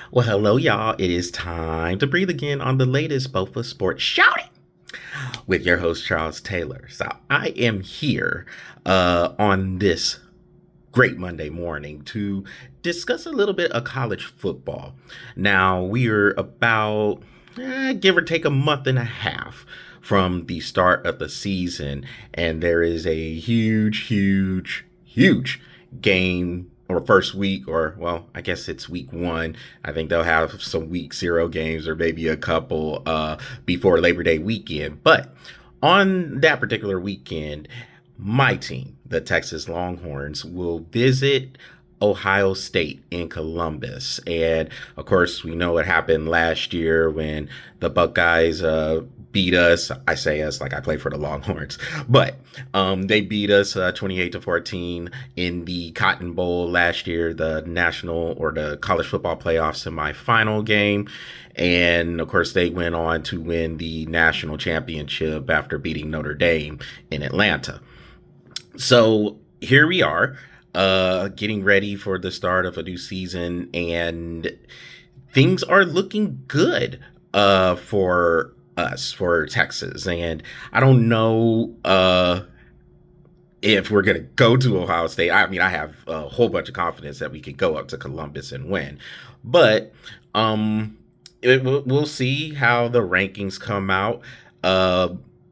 Well, hello, y'all. It is time to breathe again on the latest Bofa Sports Shouting with your host, Charles Taylor. So, I am here on this great Monday morning to discuss a little bit of college football. Now, we are about, give or take, a month and a half from the start of the season, and there is a huge game or first week, or well, I guess it's week one. I think they'll have some week zero games or maybe a couple before Labor Day weekend. But on that particular weekend, my team, the Texas Longhorns, will visit Ohio State in Columbus. And of course, we know what happened last year when the Buckeyes beat us. I say us like I play for the Longhorns, but they beat us 28-14 in the Cotton Bowl last year, the national or the college football playoff semifinal game. And of course, they went on to win the national championship after beating Notre Dame in Atlanta. So here we are, getting ready for the start of a new season, and things are looking good for us, for Texas. And I don't know if we're going to go to Ohio State. I mean, I have a whole bunch of confidence that we could go up to Columbus and win. But we'll see how the rankings come out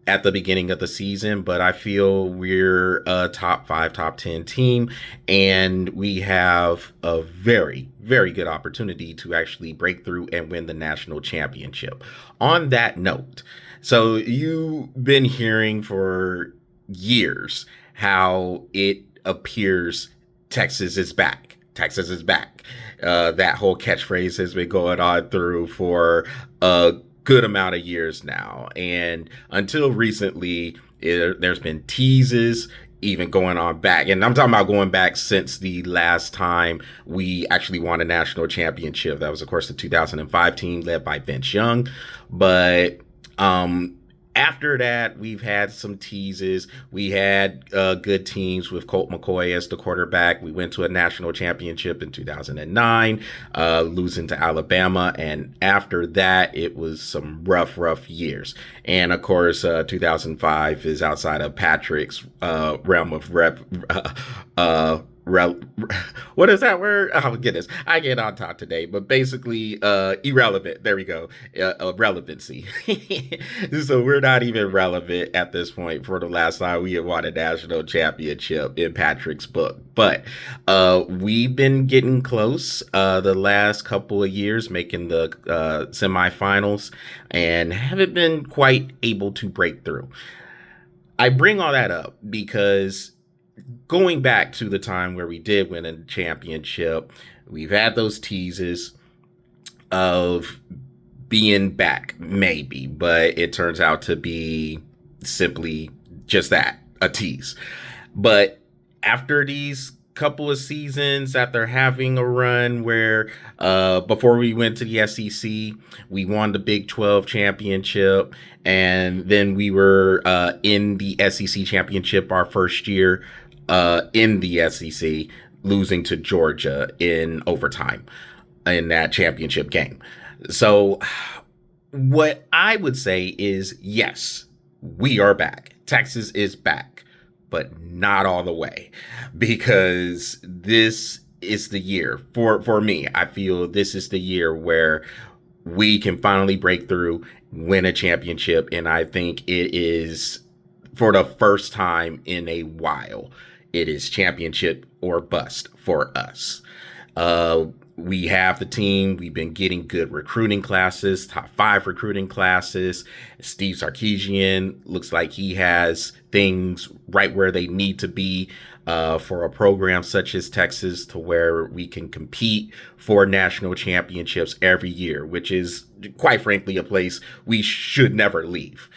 at the beginning of the season, but I feel we're a top 5, top 10 team, and we have a very good opportunity to actually break through and win the national championship. On that note, so you've been hearing for years how it appears Texas is back. Texas is back. That whole catchphrase has been going on through for a good amount of years now. And until recently, there's been teases even going on back. And I'm talking about going back since the last time we actually won a national championship. That was, of course, the 2005 team led by Vince Young. But after that, we've had some teases. We had good teams with Colt McCoy as the quarterback. We went to a national championship in 2009, losing to Alabama. And after that, it was some rough years. And of course, 2005 is outside of Patrick's realm of what is that word? Oh goodness, I get on top today. But basically, irrelevant. There we go. Relevancy. So we're not even relevant at this point for the last time we had won a national championship in Patrick's book. But we've been getting close the last couple of years, making the semifinals, and haven't been quite able to break through. I bring all that up because going back to the time where we did win a championship, we've had those teases of being back, maybe, but it turns out to be simply just that, a tease. But after these couple of seasons, after having a run where before we went to the SEC, we won the Big 12 championship, and then we were in the SEC championship our first year in the SEC, losing to Georgia in overtime in that championship game. So what I would say is, yes, we are back. Texas is back, but not all the way, because this is the year for me. I feel this is the year where we can finally break through, win a championship. And I think it is, for the first time in a while, it is championship or bust for us. We have the team. We've been getting good recruiting classes, top 5 recruiting classes. Steve Sarkisian looks like he has things right where they need to be for a program such as Texas, to where we can compete for national championships every year, which is, quite frankly, a place we should never leave.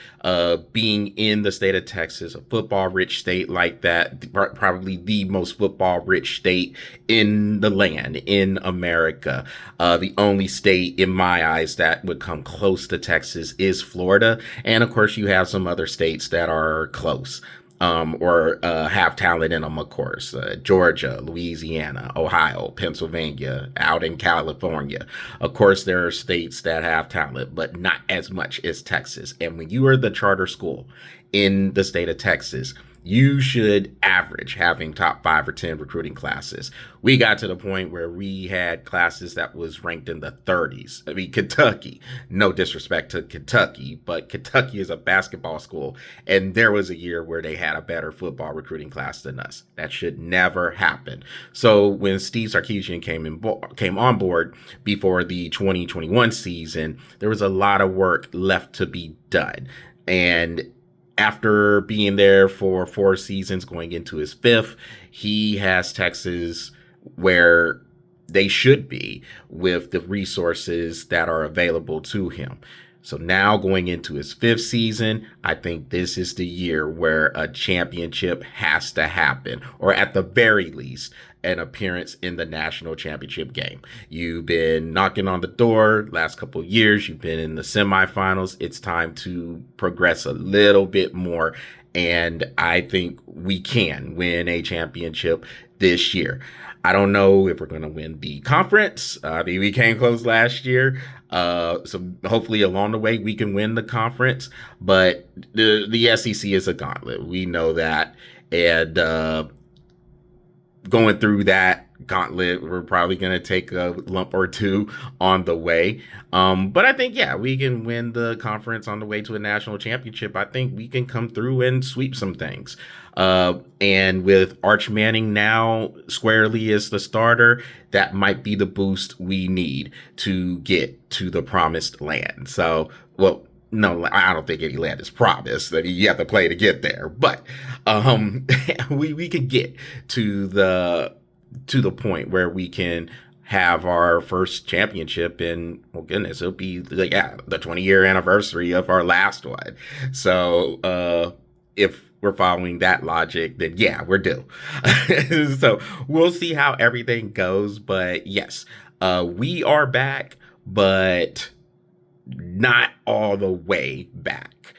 Being in the state of Texas, a football-rich state like that, probably the most football-rich state in the land, in America. The only state, in my eyes, that would come close to Texas is Florida. And, of course, you have some other states that are close. or have talent in them, of course. Georgia, Louisiana, Ohio, Pennsylvania, out in California. Of course, there are states that have talent, but not as much as Texas. And when you are the charter school in the state of Texas, you should average having top 5 or 10 recruiting classes. We got to the point where we had classes that was ranked in the 30s. I mean, Kentucky, no disrespect to Kentucky, but Kentucky is a basketball school, and there was a year where they had a better football recruiting class than us. That should never happen. So when Steve Sarkisian came on board before the 2021 season, there was a lot of work left to be done. And after being there for 4 seasons, going into his fifth, he has Texas where they should be with the resources that are available to him. So now going into his fifth season, I think this is the year where a championship has to happen, or at the very least, an appearance in the national championship game. You've been knocking on the door last couple of years. You've been in the semifinals. It's time to progress a little bit more. And I think we can win a championship this year. I don't know if we're going to win the conference. I mean, we came close last year. So hopefully along the way we can win the conference. But the SEC is a gauntlet. We know that. And going through that gauntlet, we're probably going to take a lump or two on the way. But I think, yeah, we can win the conference on the way to a national championship. I think we can come through and sweep some things. And with Arch Manning now squarely as the starter, that might be the boost we need to get to the promised land. So, well, no, I don't think any land is promised. I mean, you have to play to get there, but we could get to the point where we can have our first championship in, well, goodness, it'll be the 20-year anniversary of our last one. So if we're following that logic, then yeah, we're due. So we'll see how everything goes. But yes, we are back, but not all the way back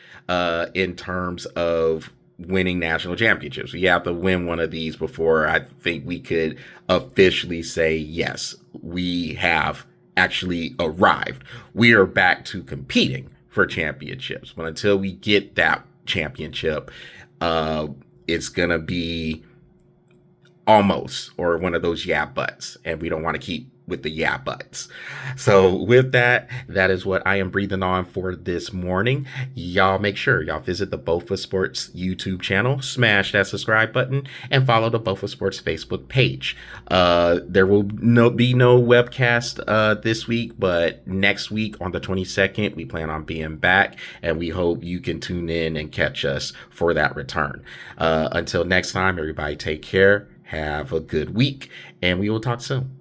in terms of winning national championships. We have to win one of these before I think we could officially say, yes, we have actually arrived. We are back to competing for championships. But until we get that championship, it's going to be almost, or one of those yeah buts. And we don't want to keep with the yeah buts. So with that, that is what I am breathing on for this morning. Y'all make sure y'all visit the Bofa Sports YouTube channel, smash that subscribe button, and follow the Bofa Sports Facebook page. There will be no webcast this week, but next week on the 22nd, we plan on being back, and we hope you can tune in and catch us for that return. Until next time, everybody take care, have a good week, and we will talk soon.